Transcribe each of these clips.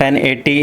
1080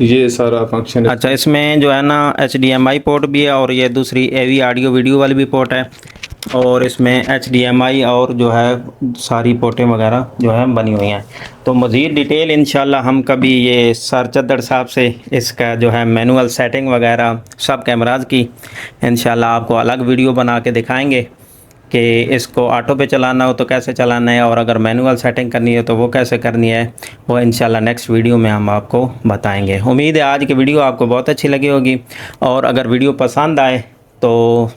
ये सारा फंक्शन है। अच्छा, इसमें जो है ना HDMI पोर्ट भी है और ये दूसरी AV ऑडियो वीडियो वाली भी पोर्ट है, और इसमें HDMI और जो है सारी पोर्टें वगैरह जो है बनी हुई हैं। तो मज़ीद डिटेल इंशाल्लाह हम कभी ये सर चद्दड़ साहब से इसका जो है मैनुअल सेटिंग वगैरह सब कैमराज की इंशाल्लाह आपको अलग वीडियो बना के दिखाएंगे कि इसको ऑटो पे चलाना हो तो कैसे चलाना है, और अगर मैनुअल सेटिंग करनी है तो वो कैसे करनी है, वो इंशाल्लाह नेक्स्ट वीडियो में हम आपको बताएंगे। उम्मीद है आज की वीडियो आपको बहुत अच्छी लगी होगी, और अगर वीडियो पसंद आए तो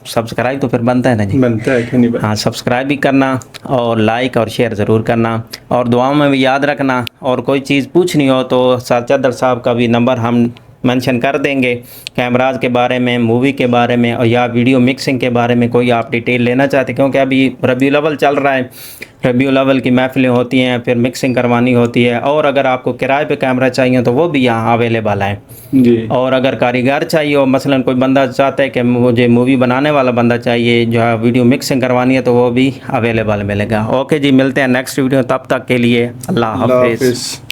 सब्सक्राइब तो फिर बनता है ना जी, बनता है कि नहीं बनता? हाँ सब्सक्राइब भी करना और लाइक और शेयर ज़रूर करना, और दुआओं में भी याद रखना। और कोई चीज़ पूछनी हो तो सर चद्दड़ साहब का भी नंबर हम मेंशन कर देंगे, कैमराज के बारे में, मूवी के बारे में, और या वीडियो मिक्सिंग के बारे में कोई आप डिटेल लेना चाहते, क्योंकि अभी रबीउल अव्वल चल रहा है, रबीउल अव्वल की महफिलें होती हैं, फिर मिक्सिंग करवानी होती है, और अगर आपको किराए पे कैमरा चाहिए तो वो भी यहाँ अवेलेबल है। जी। और अगर कारीगर चाहिए हो, मसलन कोई बंदा चाहता है कि मुझे मूवी बनाने वाला बंदा चाहिए, जो है वीडियो मिक्सिंग करवानी है, तो वो भी अवेलेबल मिलेगा। ओके जी, मिलते हैं नेक्स्ट वीडियो, तब तक के लिए अल्लाह अल्लाह हाफिज़। हाफिज़।